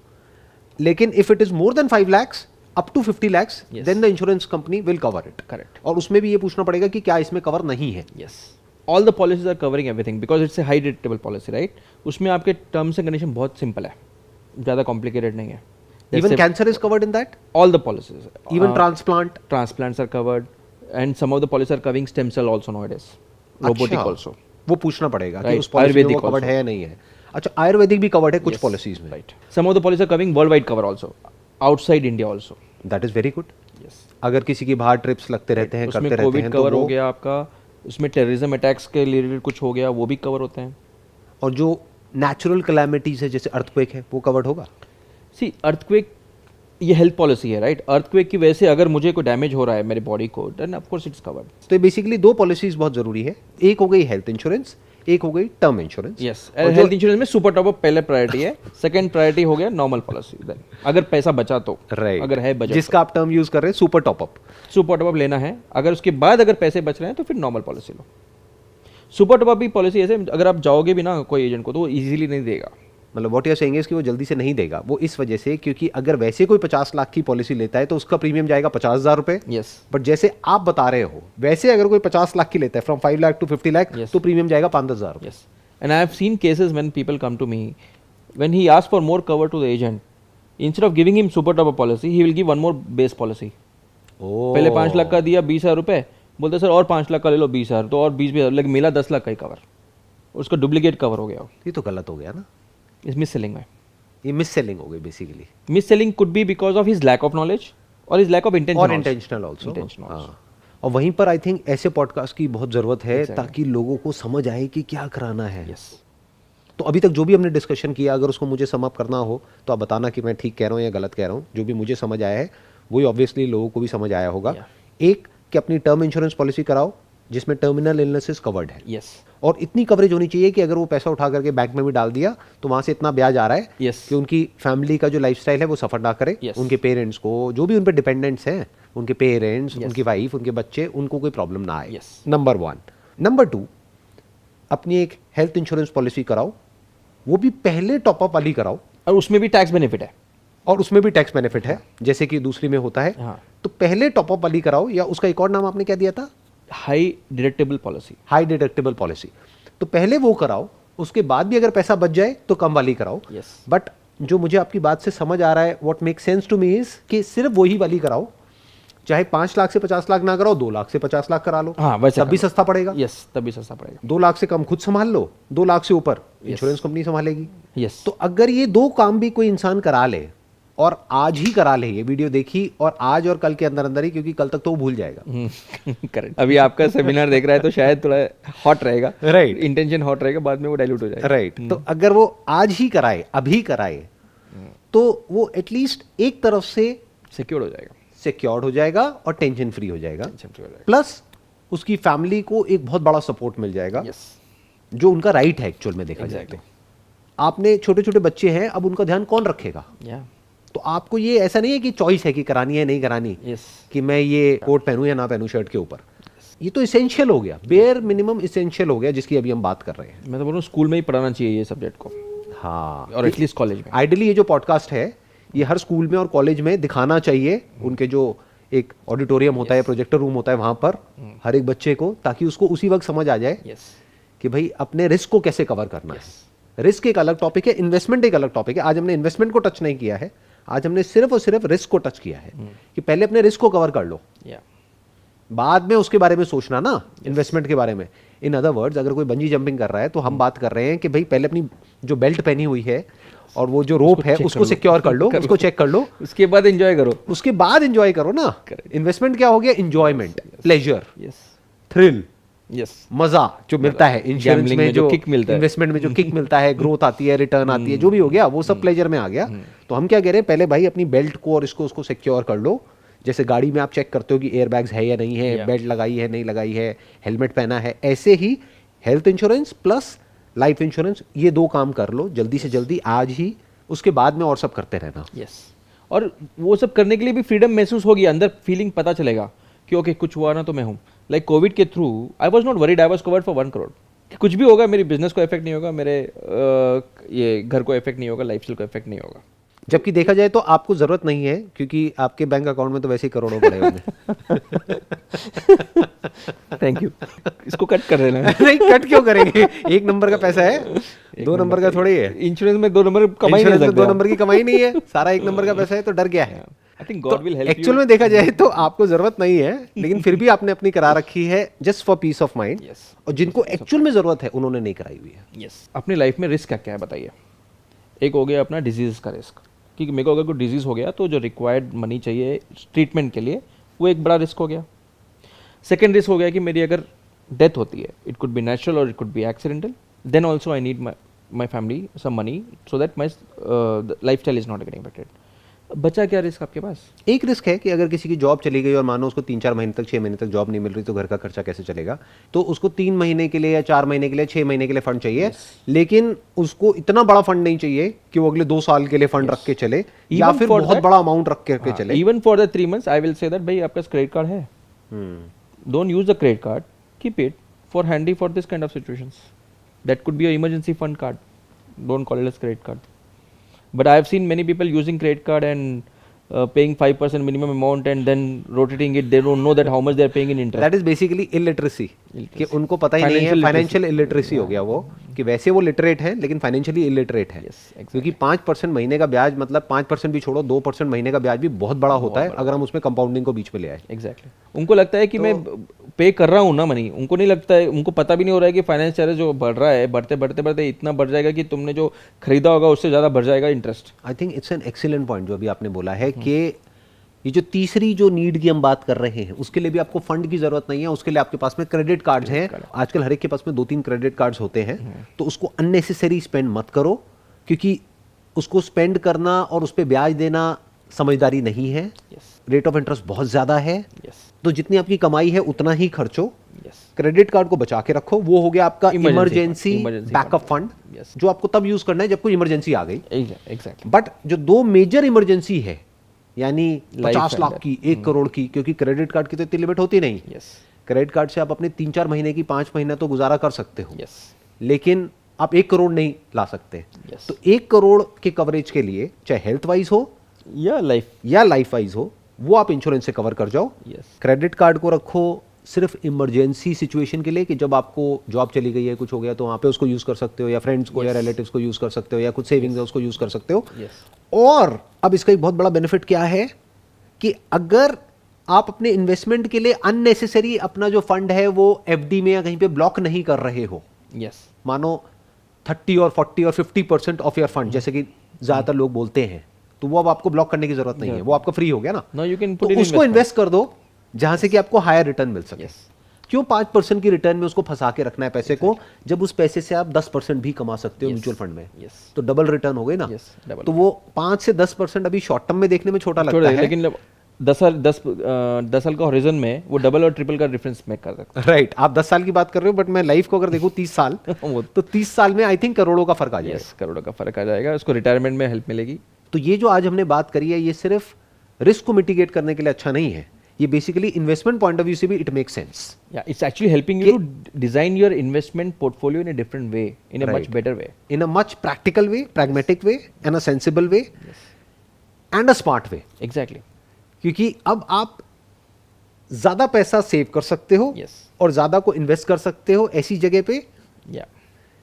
लेकिन if it is more than 5 lakhs up to 50 lakhs then the insurance company will cover it. Correct. और उसमें भी ये पूछना पड़ेगा कि क्या इसमें कवर नहीं है? All the policies are covering everything because it's a high deductible policy, right? उसमें आपके टर्म्स एंड कंडीशन बहुत सिंपल है, ज़्यादा कॉम्प्लिकेटेड नहीं है। Even cancer is covered in that? All the policies. Even transplant? Transplants are covered and some of the policies are covering stem cell also nowadays. Robotic also. वो पूछना पड़ेगा कि Right. उस पॉलिसी में वो Ayurvedic कवर्ड also. है या नहीं है। अच्छा, आयुर्वेदिक भी कवर्ड है कुछ पॉलिसीज में। Right. Some of the policies are covering worldwide cover also, outside India also. That is very good. Yes. अगर किसी की बाहर ट्रिप्स लगते रहते हैं, उसमें करते रहते कोविड हैं, कवर तो हो वो, गया आपका, उसमें टेररिज्म अटैक्स के रिलेटेड कुछ हो गया वो भी कवर होते हैं। और जो नेचुरल कैलामिटीज है जैसे अर्थक्वेक है वो कवर्ड होगा। सी अर्थक्वेक ये हेल्थ पॉलिसी है, राइट? अर्थक्वेक की वजह से अगर मुझे कोई डैमेज हो रहा है मेरे बॉडी को, then of course it's covered. तो बेसिकली 2 पॉलिसीज बहुत जरूरी है, एक हो गई हेल्थ इंश्योरेंस, एक हो गई term insurance. Yes, health insurance में सुपर टॉप अप पहले प्रायोरिटी है, सेकंड प्रायोरिटी हो गया नॉर्मल पॉलिसी, देन अगर पैसा बचा तो, राइट, अगर है बजट, जिसका आप टर्म यूज कर रहे हैं super top up, super top up लेना है। अगर उसके बाद अगर पैसे बच रहे हैं तो फिर नॉर्मल पॉलिसी लो। सुपर टॉप अप भी पॉलिसी ऐसे, अगर आप जाओगे भी ना कोई एजेंट को तो वो इजीली नहीं देगा। मतलब what you are saying is कि वो जल्दी से नहीं देगा, वो इस वजह से क्योंकि अगर वैसे कोई 50 लाख की पॉलिसी लेता है तो उसका प्रीमियम जाएगा 50,000 रुपए। यस, बट जैसे आप बता रहे हो वैसे अगर कोई 50 लाख की लेता है फ्रॉम 5 लाख टू 50 लाख, तो प्रीमियम जाएगा 5,000 रुपए। Yes, and I have seen cases when people come to me, when he ask for more cover to the agent, instead of giving him super top up policy he will give one more base policy. पहले 5 लाख का दिया 20,000 रुपए, बोलते sir और 5 लाख का ले लो 20,000, तो और 20,000, लेकिन मिला 10 लाख का ही कवर, उसका डुप्लीकेट कवर हो गया। ये तो गलत हो गया ना, इस मिस सेलिंग में, ये मिस सेलिंग हो गई basically. Mis selling could be because of his lack of knowledge और हिज लैक ऑफ इंटेंशन, और इंटेंशनल आल्सो। और वहीं पर आई थिंक ऐसे पॉडकास्ट की बहुत जरूरत है ताकि लोगों को समझ आए कि क्या कराना है। यस, तो अभी तक जो भी हमने डिस्कशन किया, अगर उसको मुझे सम अप करना हो तो आप बताना कि मैं ठीक कह रहा हूँ या गलत कह रहा हूँ। जो भी मुझे समझ आया है वही ऑब्वियसली लोगों को भी समझ आया होगा। एक कि अपनी टर्म इंश्योरेंस पॉलिसी कराओ जिसमें टर्मिनल इलनेसेस कवर्ड है। यस, और इतनी कवरेज होनी चाहिए कि अगर वो पैसा उठा करके बैंक में भी डाल दिया तो वहां से इतना ब्याज आ रहा है Yes. कि उनकी फैमिली का जो लाइफस्टाइल है वो सफर ना करे। Yes. उनके पेरेंट्स को, जो भी उन पे डिपेंडेंट्स हैं, उनके पेरेंट्स, उनकी वाइफ, उनके बच्चे, उनको कोई प्रॉब्लम ना आए। Yes. नंबर 1। नंबर 2, अपनी एक हेल्थ इंश्योरेंस पॉलिसी कराओ, वो भी पहले टॉपअप वाली कराओ, और उसमें भी टैक्स बेनिफिट है। और उसमें भी टैक्स बेनिफिट है जैसे कि दूसरी में होता है। हाँ। तो पहले टॉपअप वाली कराओ, या उसका एक और नाम आपने क्या दिया था? High deductible policy. High deductible policy. तो पहले वो कराओ, उसके बाद भी अगर पैसा बच जाए तो कम वाली कराओ। Yes. बट जो मुझे आपकी बात से समझ आ रहा है, what make sense to me is कि सिर्फ वही वाली कराओ, चाहे 5 लाख से 50 लाख ना कराओ, 2 लाख से 50 लाख करा लो। हाँ, वैसे तब भी सस्ता पड़ेगा। यस, तब भी सस्ता पड़ेगा। 2 लाख से कम खुद संभाल लो, 2 लाख से ऊपर इंश्योरेंस कंपनी संभालेगी। यस, तो अगर ये 2 काम भी कोई इंसान करा ले, और आज ही करा ले, ये वीडियो देखी और आज और कल के अंदर अंदर ही, क्योंकि कल तक तो वो भूल जाएगा। करेक्ट। अभी आपका सेमिनार देख रहा है तो शायद थोड़ा हॉट रहेगा, राइट, इंटेंशन हॉट रहेगा, बाद में वो डाइल्यूट हो जाएगा। राइट। तो अगर वो आज ही कराए, अभी कराए, तो वो एटलीस्ट एक तरफ से सिक्योर हो जाएगा, सिक्योर्ड हो जाएगा और टेंशन फ्री हो जाएगा। टेंशन फ्री हो जाएगा। प्लस उसकी फैमिली को एक बहुत बड़ा सपोर्ट मिल जाएगा, यस, जो उनका राइट है एक्चुअल में देखा जाए तो। आपने छोटे छोटे बच्चे हैं, अब उनका ध्यान कौन रखेगा? या तो आपको ये ऐसा नहीं है कि चॉइस है कि करानी है नहीं करानी, यस, कि मैं ये कोट पहनूं या ना पहनूं शर्ट के ऊपर। ये तो इसेंशियल हो गया, बेयर मिनिमम इसेंशियल हो गया, जिसकी अभी हम बात कर रहे हैं। मैं तो बोल रहा हूँ स्कूल में ही पढ़ाना चाहिए ये सब्जेक्ट को, हाँ, और एटलीस्ट कॉलेज में। आइडियली ये जो पॉडकास्ट है ये हर स्कूल में और कॉलेज में दिखाना चाहिए, उनके जो एक ऑडिटोरियम होता है, प्रोजेक्टर रूम होता है, वहां पर हर एक बच्चे को, ताकि उसको उसी वक्त समझ आ जाए यस, कि भाई अपने रिस्क को कैसे कवर करना है। रिस्क एक अलग टॉपिक है, इन्वेस्टमेंट एक अलग टॉपिक है। आज हमने इन्वेस्टमेंट को टच नहीं किया है, आज हमने सिर्फ और सिर्फ रिस्क को टच किया है कि पहले अपने रिस्क को कवर कर लो। या बाद में उसके बारे में सोचना ना, इन्वेस्टमेंट के बारे में। इन अदर वर्ड्स, अगर कोई बंजी जंपिंग कर रहा है तो हम बात कर रहे हैं कि भाई पहले अपनी जो बेल्ट पहनी हुई है और वो जो रोप है उसको सिक्योर कर लो, उसको चेक कर लो, उसके बाद एंजॉय करो। उसके बाद एंजॉय करो ना। इन्वेस्टमेंट क्या हो गया? Enjoyment, pleasure, yes thrill, yes, मजा जो मिलता है इंश्योरेंस Gambling में, जो किक मिलता है, इन्वेस्टमेंट में जो किक मिलता है, ग्रोथ आती है, रिटर्न आती है, जो भी हो गया वो सब प्लेजर में आ गया। तो हम क्या कह रहे हैं, पहले भाई अपनी बेल्ट को और इसको उसको सिक्योर कर लो। जैसे गाड़ी में आप चेक करते हो कि एयर बैग्स है या नहीं है, बेल्ट लगाई है नहीं लगाई है, हेलमेट पहना है, ऐसे ही health insurance plus life insurance, ये दो काम कर लो जल्दी से जल्दी आज ही। उसके बाद में और सब करते रहना। यस। और वो सब करने के लिए भी फ्रीडम महसूस होगी, अंदर फीलिंग पता चलेगा कि ओके कुछ हुआ ना तो मैं हूँ। लाइक कोविड के through I was not worried, I was covered for 1 crore. कुछ भी होगा मेरी बिजनेस को इफेक्ट नहीं होगा, मेरे ये घर को इफेक्ट नहीं होगा, लाइफस्टाइल को इफेक्ट नहीं होगा। जबकि देखा जाए तो आपको जरूरत नहीं है, क्योंकि आपके बैंक अकाउंट में तो वैसे ही करोड़ों पड़े होंगे। Thank you. इसको कट कर देना है। नहीं, कट क्यों करेंगे? 1 नंबर का पैसा है, 2 नंबर का थोड़ी है। इंश्योरेंस में 2 नंबर कमाई नहीं सकते। 2 नंबर की कमाई नहीं है, सारा 1 नंबर का पैसा है, तो डर गया है। I think God will help you. Actual में देखा जाए तो आपको जरूरत नहीं है, लेकिन फिर भी आपने अपनी करा रखी है just for piece of mind. Yes. और जिनको एक्चुअल में जरूरत है उन्होंने नहीं कराई हुई है। यस। अपनी लाइफ में रिस्क क्या क्या है बताइए। एक हो गया अपना डिजीज का रिस्क, क्योंकि मेरे को अगर कोई डिजीज हो गया तो जो रिक्वायर्ड मनी चाहिए ट्रीटमेंट के लिए, वो एक बड़ा रिस्क हो गया। सेकेंड रिस्क हो गया कि मेरी अगर डेथ होती है, इट कुड बी नेचुरल और it could be accidental, then also I need my family some money so that my lifestyle is not getting affected. बचा क्या रिस्क आपके पास? एक रिस्क है कि अगर किसी की जॉब चली गई और मानो उसको 3-4 महीने तक 6 महीने तक जॉब नहीं मिल रही, तो घर का खर्चा कैसे चलेगा? तो उसको 3 महीने के लिए या 4 महीने के लिए, 6 महीने के लिए फंड चाहिए। लेकिन उसको इतना बड़ा फंड नहीं चाहिए कि वो अगले 2 साल के लिए फंड रख के चले, या फिर बहुत बड़ा अमाउंट रख के चले। Even for the 3 months I will say that भाई आपका क्रेडिट कार्ड है, don't use the credit card, keep it for handy for this kind of situations. That could be a emergency fund card, don't call it as credit card. But I have seen many people using credit card and paying 5% minimum amount and then rotating it. They don't know that how much they are paying in interest. That is basically illiteracy. कि उनको पता ही नहीं है, financial illiteracy हो गया वो, कि वैसे वो लिटरेट है लेकिन फाइनेंशियली इलिटरेट है। क्योंकि 5% महीने का ब्याज, मतलब 5% भी छोड़ो, 2% महीने का ब्याज भी बहुत बड़ा होता है अगर हम उसमें कंपाउंडिंग को बीच में ले आए। एग्जैक्टली। उनको लगता है कि मैं पे कर रहा हूँ ना मनी, उनको नहीं लगता है, उनको पता भी नहीं हो रहा है कि फाइनेंस चार्ज जो बढ़ रहा है, बढ़ते बढ़ते बढ़ते इतना बढ़ जाएगा कि तुमने जो खरीदा होगा उससे ज़्यादा बढ़ जाएगा interest. I think it's an excellent point जो अभी आपने बोला है कि ये जो तीसरी जो नीड की हम बात कर रहे हैं, उसके लिए भी आपको फंड की जरूरत नहीं है। उसके लिए आपके पास में क्रेडिट कार्ड्स हैं। आजकल हर एक के पास में 2-3 क्रेडिट कार्ड्स होते हैं। तो उसको अननेसेसरी स्पेंड मत करो, क्योंकि उसको स्पेंड करना और उस पर ब्याज देना समझदारी नहीं है। रेट ऑफ इंटरेस्ट बहुत ज्यादा है। तो जितनी आपकी कमाई है उतना ही खर्चो। क्रेडिट कार्ड को बचा के रखो, वो हो गया आपका इमरजेंसी बैकअप फंड, जो आपको तब यूज करना है जब कोई इमरजेंसी आ गई। एग्जैक्टली। बट जो 2 मेजर इमरजेंसी है, यानी 50 लाख की, 1 करोड़ की, क्योंकि क्रेडिट कार्ड की तो इतनी लिमिट होती नहीं। क्रेडिट कार्ड से आप अपने 3-4 महीने की, 5 महीना तो गुजारा कर सकते हो। लेकिन आप 1 करोड़ नहीं ला सकते। तो 1 करोड़ के कवरेज के लिए, चाहे हेल्थ वाइज हो या लाइफ वाइज हो, वो आप इंश्योरेंस से कवर कर जाओ। क्रेडिट कार्ड को रखो सिर्फ इमरजेंसी सिचुएशन के लिए, कि जब आपको जॉब चली गई है, कुछ हो गया, तो वहां पे उसको यूज कर सकते हो, या फ्रेंड्स को या रिलेटिव्स को यूज कर सकते हो, या कुछ सेविंग्स है उसको यूज कर सकते हो। और अब इसका एक बहुत बड़ा बेनिफिट क्या है कि अगर आप अपने इन्वेस्टमेंट के लिए अननेसेसरी अपना जो फंड है वो एफडी में या कहीं पे ब्लॉक नहीं कर रहे हो, मानो 30 और 40 और 50% ऑफ योर फंड, जैसे कि ज्यादातर लोग बोलते हैं, तो वो अब आपको ब्लॉक करने की जरूरत नहीं है, वो आपका फ्री हो गया ना। तो उसको इन्वेस्ट कर दो जहां से कि आपको हायर रिटर्न मिल सके। क्यों 5% की रिटर्न में उसको फंसा के रखना है पैसे को, जब उस पैसे से आप 10% भी कमा सकते हो म्यूचुअल फंड में। तो डबल रिटर्न हो गई ना। तो वो 5 से 10% अभी शॉर्ट टर्म में देखने में छोटा लगता है, लेकिन 10 साल का हॉरिजन में वो डबल और ट्रिपल का डिफरेंस मेक कर सकता है। राइट। आप 10 साल की बात कर रहे हो, बट मैं लाइफ को अगर देखूं 30 साल तो 30 साल में आई थिंक करोड़ों का फर्क आ जाएगा। करोड़ों का फर्क आ जाएगा, उसको रिटायरमेंट में हेल्प मिलेगी। तो ये जो आज हमने बात करी है, ये सिर्फ रिस्क को मिटिगेट करने के लिए अच्छा नहीं है, ये basically investment point of view से भी it make sense. It's actually helping you to design your investment portfolio in a different way, in a much better way, in a much practical way, pragmatic way, and a sensible way, and a smart way. Exactly. क्योंकि अब आप ज्यादा पैसा save कर सकते हो और ज्यादा को इन्वेस्ट कर सकते हो ऐसी जगह पे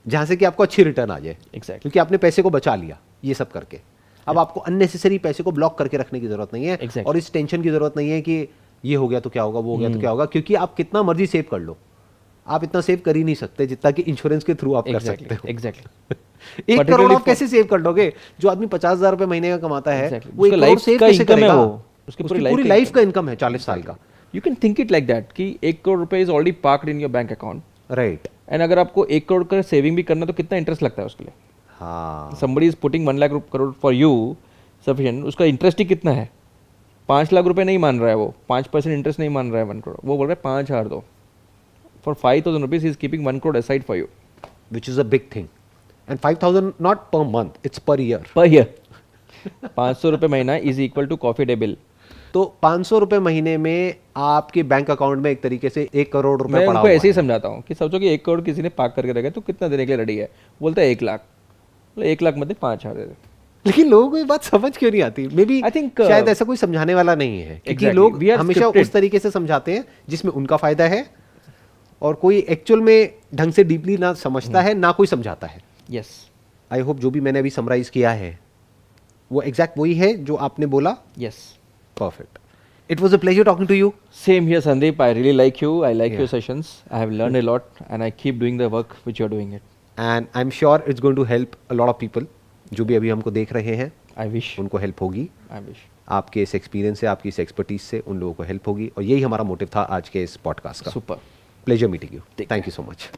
जहां से कि आपको अच्छी रिटर्न आ जाए। क्योंकि आपने पैसे को बचा लिया ये सब करके। अब आपको अननेसेसरी पैसे को ब्लॉक करके रखने की जरूरत नहीं है, और इस टेंशन की जरूरत नहीं है कि ये हो गया तो क्या होगा, वो हो गया तो क्या होगा, क्योंकि आप कितना मर्जी सेव कर लो, आप इतना सेव कर ही नहीं सकते जितना कि इंश्योरेंस के थ्रू आप कर सकते हो। एग्जैक्टली 1 करोड़ आप कैसे सेव कर लोगे? जो आदमी 50,000 रुपए महीने का कमाता है Exactly. वो 1 उसका करोड़ life सेव का कैसे income है करेगा? वो। उसकी उसकी पूरी पूरी life लाइफ का इनकम है 40 साल का। You can think it like that कि 1 करोड़ रुपए is already parked in your bank account, right. And अगर आपको 1 करोड़ का सेविंग भी करना तो कितना इंटरेस्ट लगता है उसके लिए? हाँ, somebody is putting 1 lakh crore for you sufficient, उसका इंटरेस्ट ही कितना है? 5 लाख रुपए नहीं मान रहा है वो, 5% इंटरेस्ट नहीं मान रहा है 1 करोड़, वो बोल रहा है 5,000 दो। For 5,000 rupees is keeping 1 crore aside for you which is a big thing. And 5,000 not per month, it's per year. Per year. 500 रुपये महीना is equal to coffee day bill. तो 500 रुपए महीने में आपके बैंक अकाउंट में एक तरीके से 1 करोड़ रुपए मैं पड़ा उनको हुआ ऐसे ही है। समझाता हूँ कि सोचो कि 1 करोड़ किसी ने पार्क करके रखा है तो कितना देने के लिए रेडी है? बोलता है 1 लाख। बोले 1 लाख में 5,000 दे दे। लेकिन लोगों को ये बात समझ क्यों नहीं आती? मे बी I think, शायद ऐसा कोई समझाने वाला नहीं है, क्योंकि Exactly. लोग We are हमेशा scripted. उस तरीके से समझाते हैं जिसमें उनका फायदा है, और कोई एक्चुअल में ढंग से डीपली ना समझता है ना कोई समझाता है। यस, आई होप जो भी मैंने अभी समराइज किया है वो एग्जैक्ट वही है जो आपने बोला। Yes. Perfect. It was a pleasure talking to you. Same here, Sandeep. I really like you. I like Yeah. your sessions. I have learned a lot, and I keep doing the work which you're doing it. And I am sure it's going to help a lot of people जो भी अभी हमको देख रहे हैं, I wish. उनको help होगी। I wish. आपके इस एक्सपीरियंस से, आपकी इस एक्सपर्टीज से उन लोगों को हेल्प होगी, और यही हमारा मोटिव था आज के इस पॉडकास्ट का। Super. Pleasure meeting you. Take thank you so much.